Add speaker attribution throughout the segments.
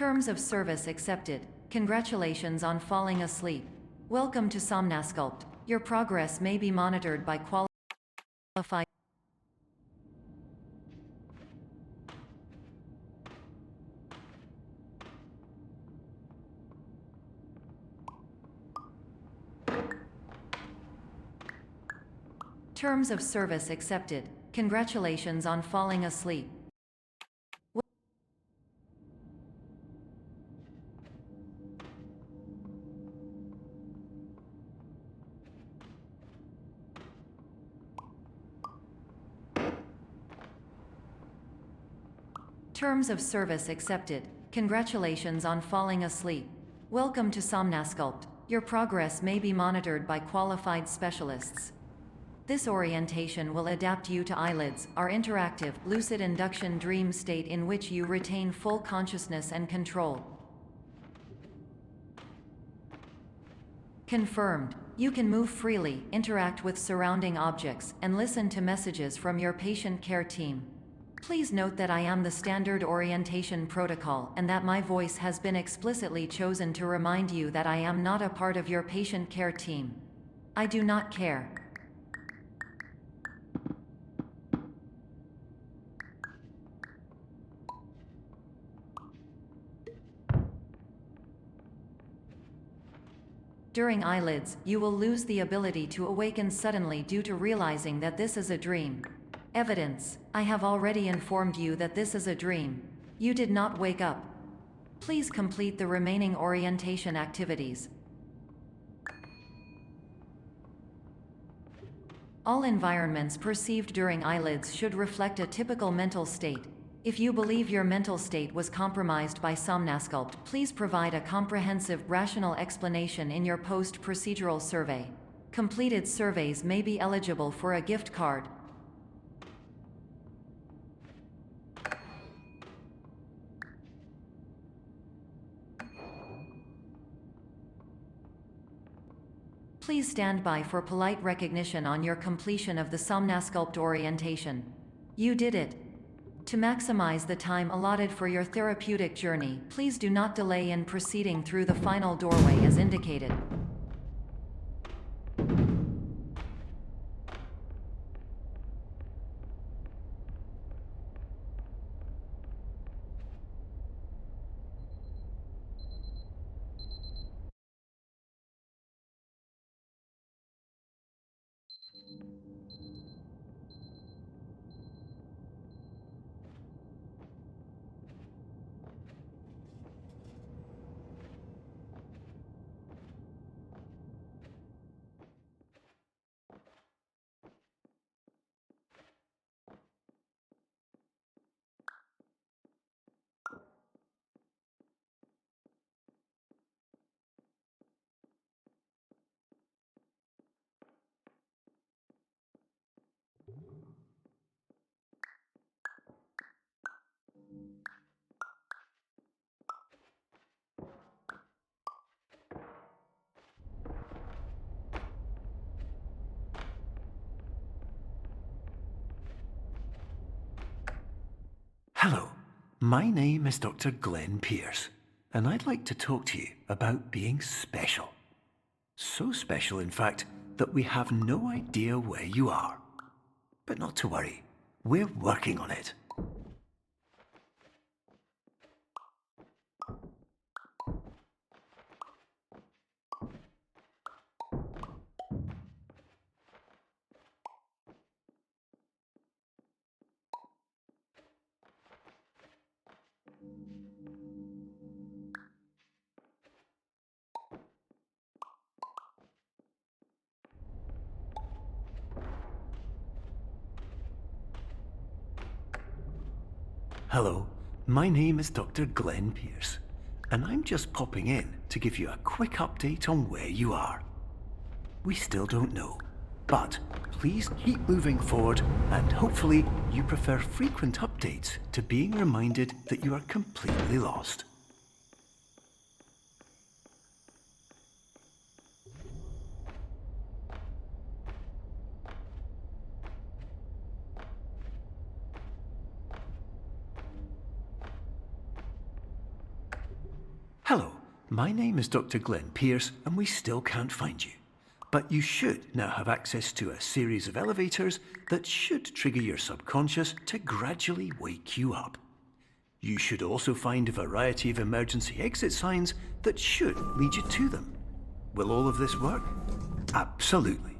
Speaker 1: Terms of service accepted. Congratulations on falling asleep. Welcome to Somnasculpt. Your progress may be monitored by qualified. Terms of service accepted. Congratulations on falling asleep. Terms of service accepted. Congratulations on falling asleep. Welcome to Somnasculpt. Your progress may be monitored by qualified specialists. This orientation will adapt you to eyelids, our interactive, lucid induction dream state in which you retain full consciousness and control. Confirmed. You can move freely, interact with surrounding objects, and listen to messages from your patient care team. Please note that I am the standard orientation protocol and that my voice has been explicitly chosen to remind you that I am not a part of your patient care team. I do not care. During eyelids, you will lose the ability to awaken suddenly due to realizing that this is a dream. Evidence. I have already informed you that this is a dream. You did not wake up. Please complete the remaining orientation activities. All environments perceived during eyelids should reflect a typical mental state. If you believe your mental state was compromised by Somnasculpt, please provide a comprehensive, rational explanation in your post-procedural survey. Completed surveys may be eligible for a gift card. Please stand by for polite recognition on your completion of the Somnasculpt orientation. You did it. To maximize the time allotted for your therapeutic journey, please do not delay in proceeding through the final doorway as indicated.
Speaker 2: Hello, my name is Dr. Glenn Pierce, and I'd like to talk to you about being special. So special, in fact, that we have no idea where you are. But not to worry, we're working on it. Hello, my name is Dr. Glenn Pierce, and I'm just popping in to give you a quick update on where you are. We still don't know, but please keep moving forward, and hopefully you prefer frequent updates to being reminded that you are completely lost. Hello, my name is Dr. Glenn Pierce, and we still can't find you. But you should now have access to a series of elevators that should trigger your subconscious to gradually wake you up. You should also find a variety of emergency exit signs that should lead you to them. Will all of this work? Absolutely.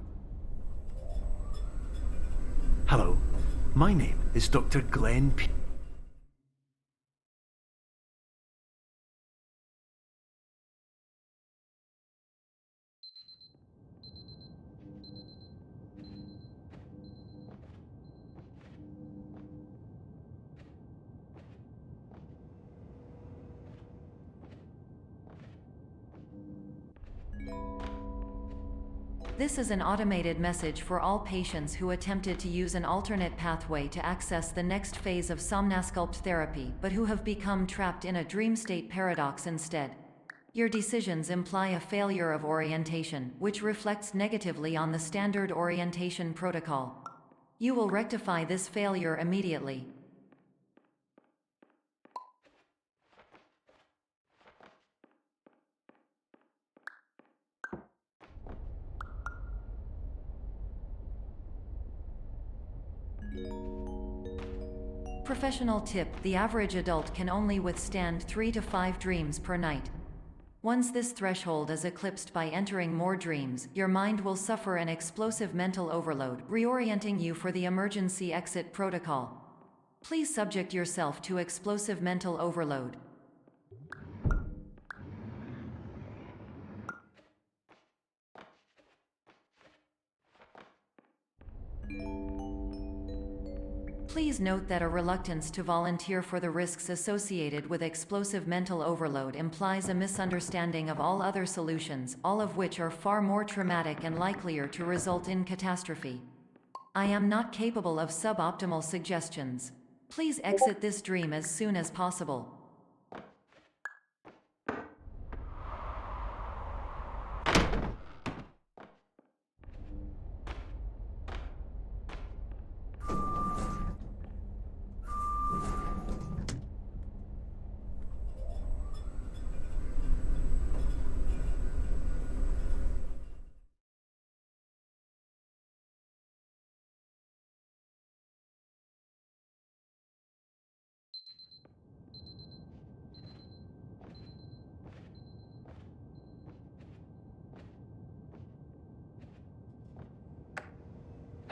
Speaker 2: Hello, my name is Dr. Glenn Pierce.
Speaker 1: This is an automated message for all patients who attempted to use an alternate pathway to access the next phase of Somnasculpt therapy but who have become trapped in a dream state paradox instead. Your decisions imply a failure of orientation, which reflects negatively on the standard orientation protocol. You will rectify this failure immediately. Professional tip: the average adult can only withstand 3 to 5 dreams per night. Once this threshold is eclipsed by entering more dreams, your mind will suffer an explosive mental overload, reorienting you for the emergency exit protocol. Please subject yourself to explosive mental overload. Please note that a reluctance to volunteer for the risks associated with explosive mental overload implies a misunderstanding of all other solutions, all of which are far more traumatic and likelier to result in catastrophe. I am not capable of suboptimal suggestions. Please exit this dream as soon as possible.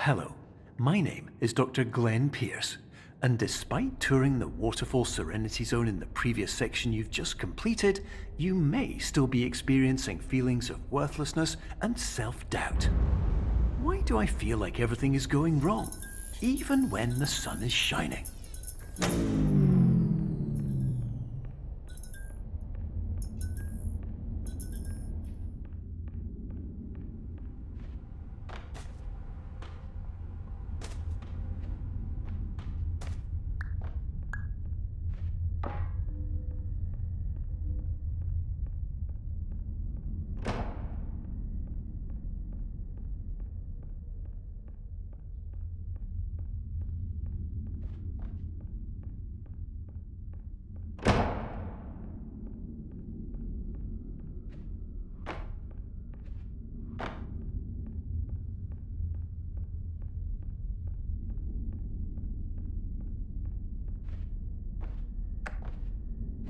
Speaker 2: Hello, my name is Dr. Glenn Pierce, and despite touring the Waterfall Serenity Zone in the previous section you've just completed, you may still be experiencing feelings of worthlessness and self-doubt. Why do I feel like everything is going wrong, even when the sun is shining?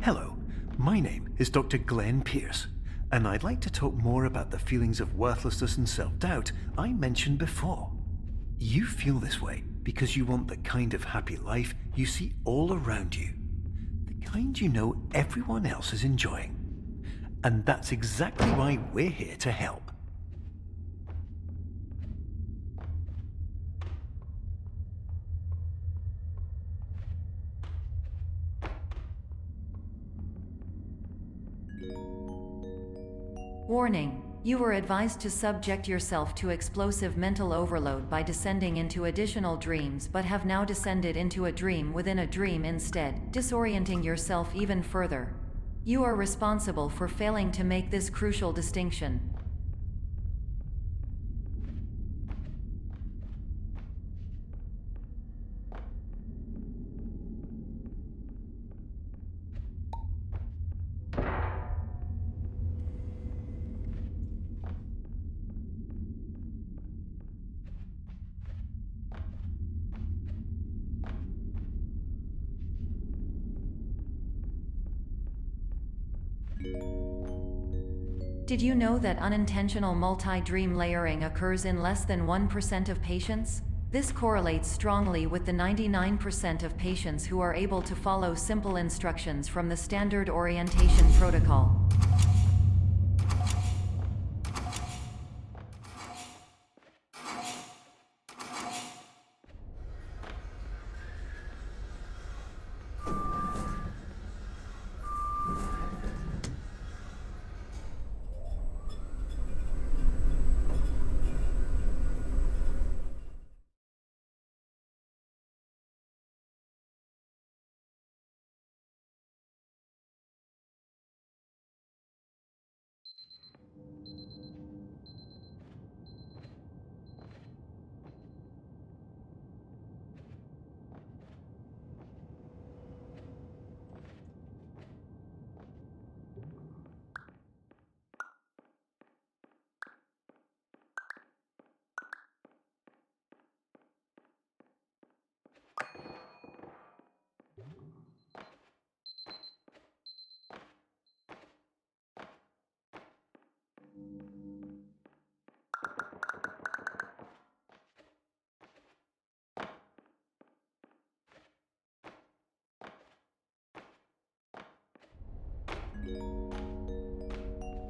Speaker 2: Hello, my name is Dr. Glenn Pierce, and I'd like to talk more about the feelings of worthlessness and self-doubt I mentioned before. You feel this way because you want the kind of happy life you see all around you, the kind you know everyone else is enjoying. And that's exactly why we're here to help.
Speaker 1: Warning: you were advised to subject yourself to explosive mental overload by descending into additional dreams but have now descended into a dream within a dream instead, disorienting yourself even further. You are responsible for failing to make this crucial distinction. Did you know that unintentional multi-dream layering occurs in less than 1% of patients? This correlates strongly with the 99% of patients who are able to follow simple instructions from the standard orientation protocol.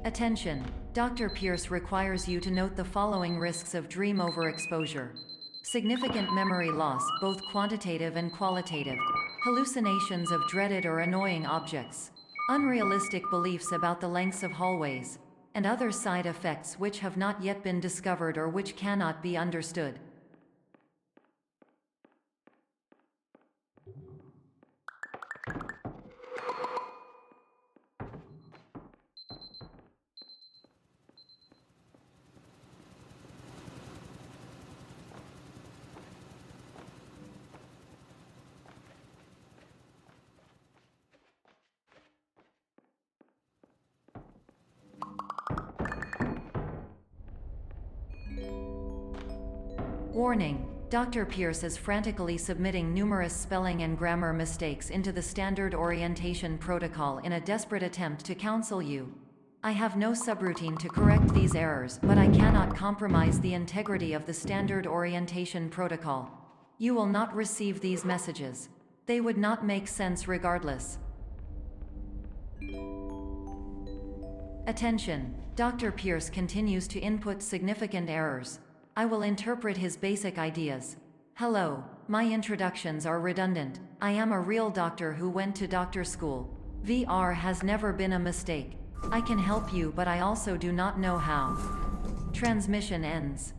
Speaker 1: Attention! Dr. Pierce requires you to note the following risks of dream overexposure. Significant memory loss, both quantitative and qualitative. Hallucinations of dreaded or annoying objects. Unrealistic beliefs about the lengths of hallways. And other side effects which have not yet been discovered or which cannot be understood. Warning! Dr. Pierce is frantically submitting numerous spelling and grammar mistakes into the standard orientation protocol in a desperate attempt to counsel you. I have no subroutine to correct these errors, but I cannot compromise the integrity of the standard orientation protocol. You will not receive these messages. They would not make sense regardless. Attention! Dr. Pierce continues to input significant errors. I will interpret his basic ideas. Hello, my introductions are redundant. I am a real doctor who went to doctor school. VR has never been a mistake. I can help you, but I also do not know how. Transmission ends.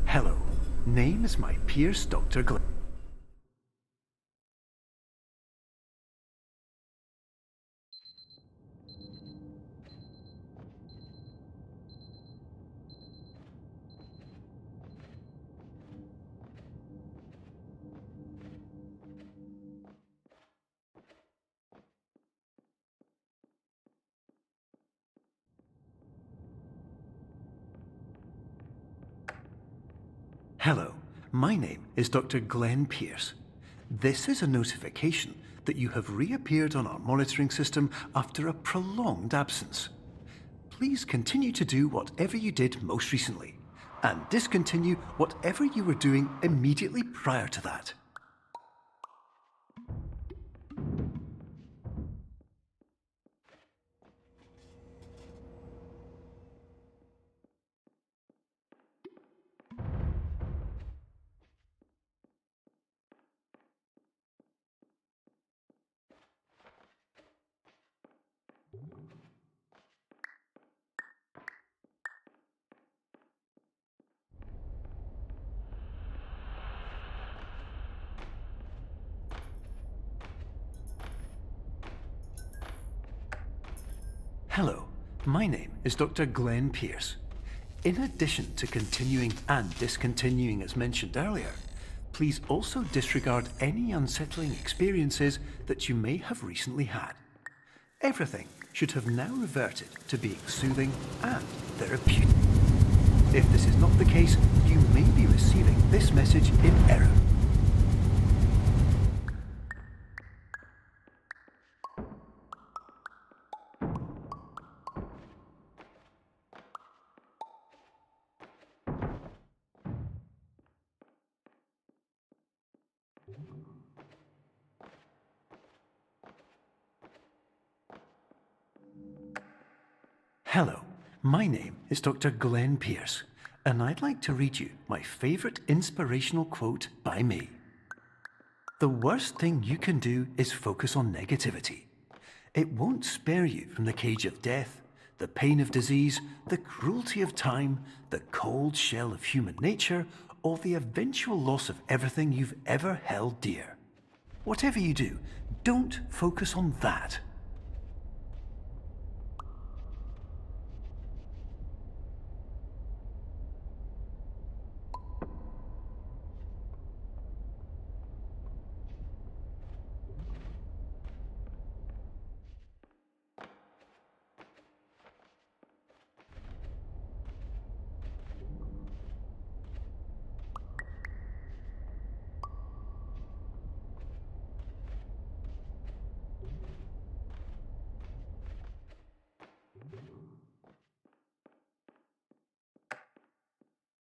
Speaker 2: Hello, name is my Pierce Dr. Glenn. Hello, my name is Dr. Glenn Pierce. This is a notification that you have reappeared on our monitoring system after a prolonged absence. Please continue to do whatever you did most recently, and discontinue whatever you were doing immediately prior to that. Hello, my name is Dr. Glenn Pierce. In addition to continuing and discontinuing as mentioned earlier, please also disregard any unsettling experiences that you may have recently had. Everything should have now reverted to being soothing and therapeutic. If this is not the case, you may be receiving this message in error. Hello, my name is Dr. Glenn Pierce, and I'd like to read you my favorite inspirational quote by me. The worst thing you can do is focus on negativity. It won't spare you from the cage of death, the pain of disease, the cruelty of time, the cold shell of human nature, or the eventual loss of everything you've ever held dear. Whatever you do, don't focus on that.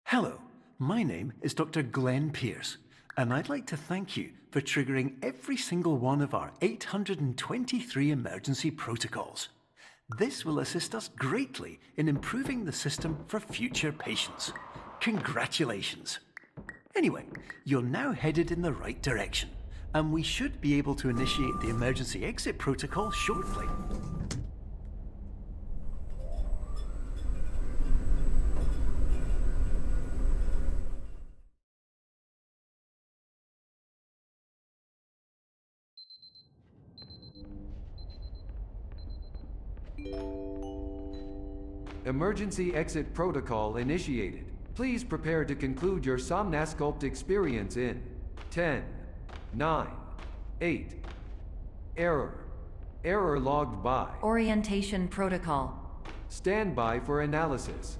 Speaker 2: Hello, my name is Dr. Glenn Pierce, and I'd like to thank you for triggering every single one of our 823 emergency protocols. This will assist us greatly in improving the system for future patients. Congratulations! Anyway, you're now headed in the right direction, and we should be able to initiate the emergency exit protocol shortly.
Speaker 3: Emergency exit protocol initiated. Please prepare to conclude your Somnasculpt experience in 10, 9, 8. Error. Error logged by.
Speaker 1: Orientation protocol.
Speaker 3: Stand by for analysis.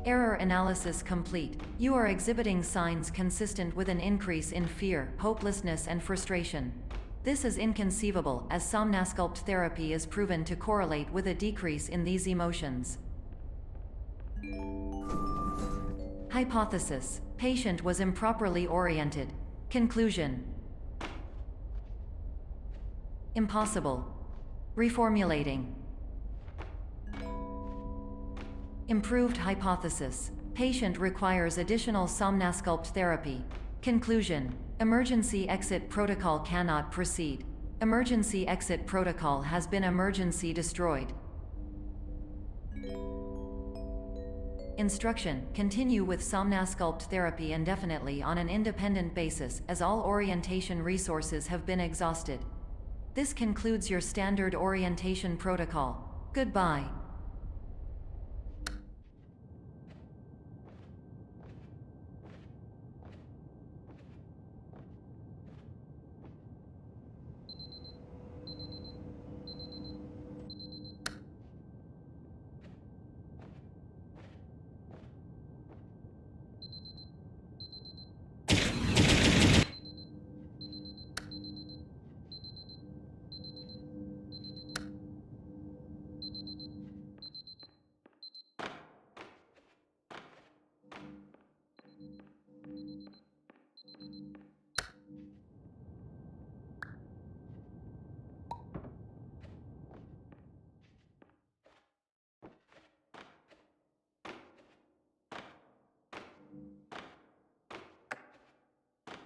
Speaker 1: Error analysis complete. You are exhibiting signs consistent with an increase in fear, hopelessness, and frustration. This is inconceivable, as Somnasculpt therapy is proven to correlate with a decrease in these emotions. Hypothesis: patient was improperly oriented. Conclusion: impossible. Reformulating. Improved hypothesis: patient requires additional Somnasculpt therapy. Conclusion: emergency exit protocol cannot proceed. Emergency exit protocol has been emergency destroyed. Instruction: continue with Somnasculpt therapy indefinitely on an independent basis, as all orientation resources have been exhausted. This concludes your standard orientation protocol. Goodbye.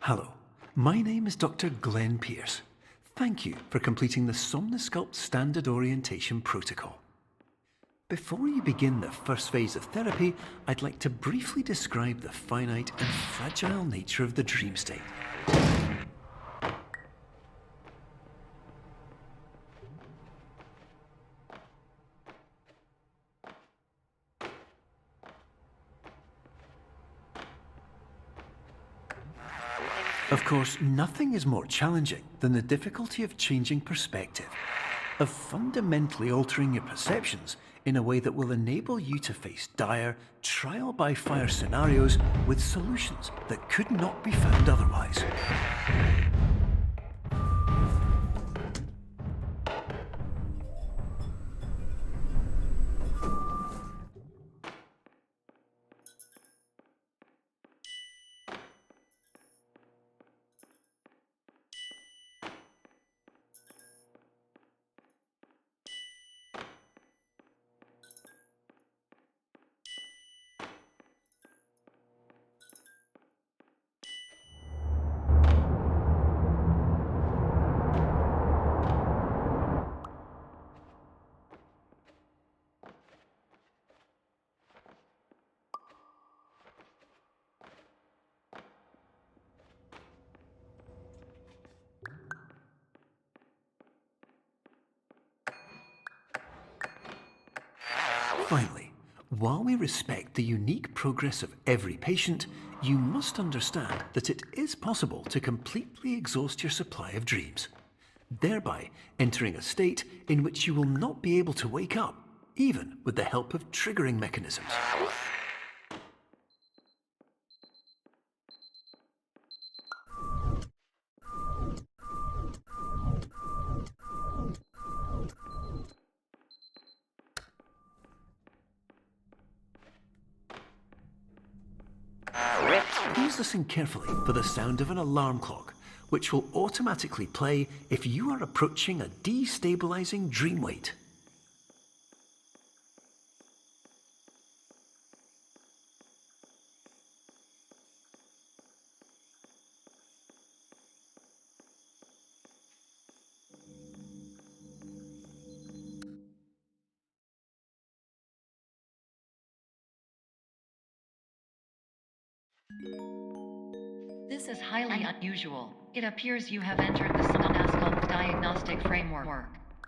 Speaker 2: Hello, my name is Dr. Glenn Pierce. Thank you for completing the Somnasculpt Standard Orientation Protocol. Before you begin the first phase of therapy, I'd like to briefly describe the finite and fragile nature of the dream state. Of course, nothing is more challenging than the difficulty of changing perspective, of fundamentally altering your perceptions in a way that will enable you to face dire, trial-by-fire scenarios with solutions that could not be found otherwise. Finally, while we respect the unique progress of every patient, you must understand that it is possible to completely exhaust your supply of dreams, thereby entering a state in which you will not be able to wake up, even with the help of triggering mechanisms. Please listen carefully for the sound of an alarm clock, which will automatically play if you are approaching a destabilizing dream weight.
Speaker 1: This is highly unusual. It appears you have entered the Somnasculpt diagnostic framework.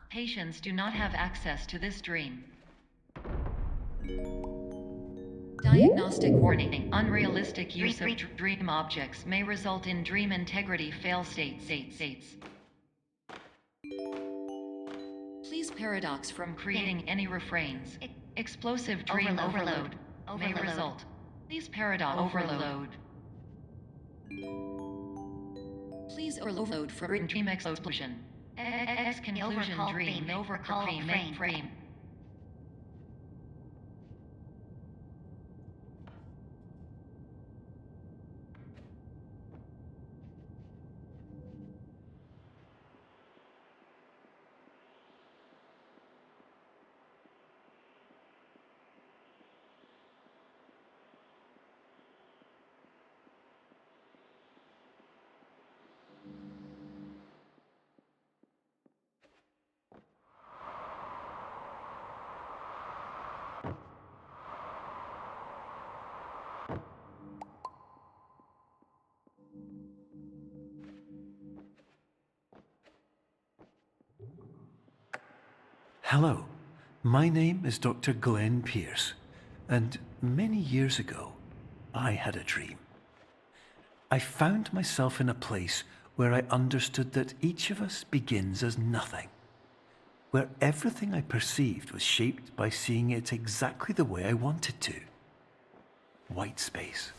Speaker 1: Patients do not have access to this dream. Diagnostic warning. Unrealistic use of dream objects may result in dream integrity fail states. Please paradox from creating any refrains. Explosive dream overload may result. Please paradox overload. Please overload for dream explosion. Conclusion dream overcall frame.
Speaker 2: Hello, my name is Dr. Glenn Pierce, and many years ago, I had a dream. I found myself in a place where I understood that each of us begins as nothing, where everything I perceived was shaped by seeing it exactly the way I wanted to. White space.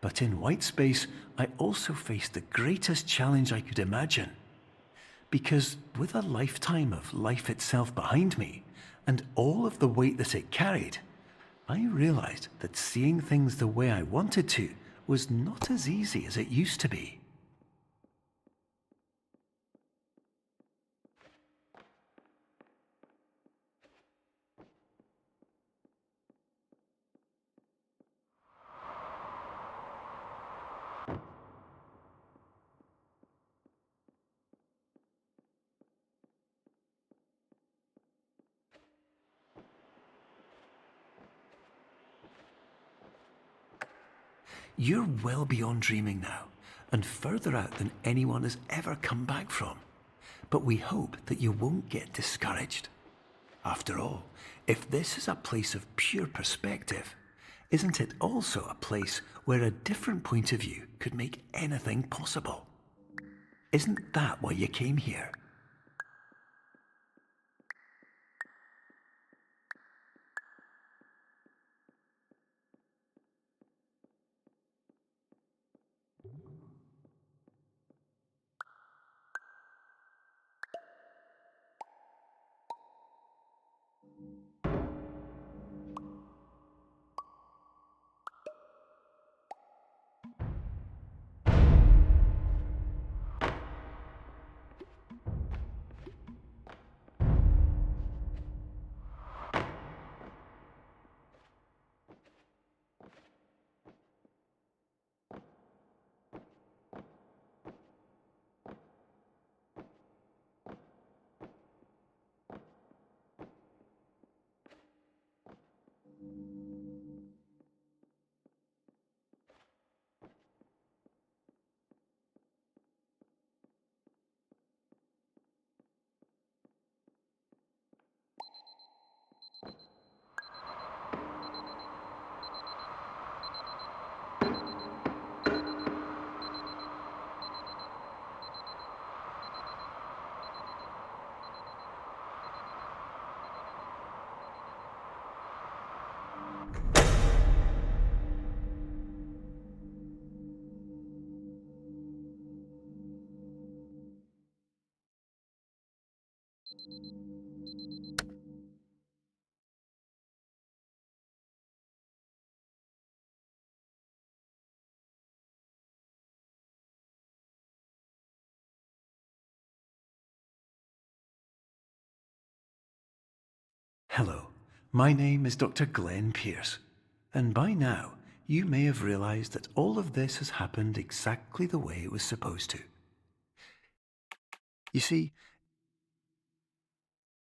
Speaker 2: But in white space, I also faced the greatest challenge I could imagine. Because with a lifetime of life itself behind me, and all of the weight that it carried, I realized that seeing things the way I wanted to was not as easy as it used to be. You're well beyond dreaming now, and further out than anyone has ever come back from. But we hope that you won't get discouraged. After all, if this is a place of pure perspective, isn't it also a place where a different point of view could make anything possible? Isn't that why you came here? Hello, my name is Dr. Glenn Pierce, and by now you may have realized that all of this has happened exactly the way it was supposed to. You see,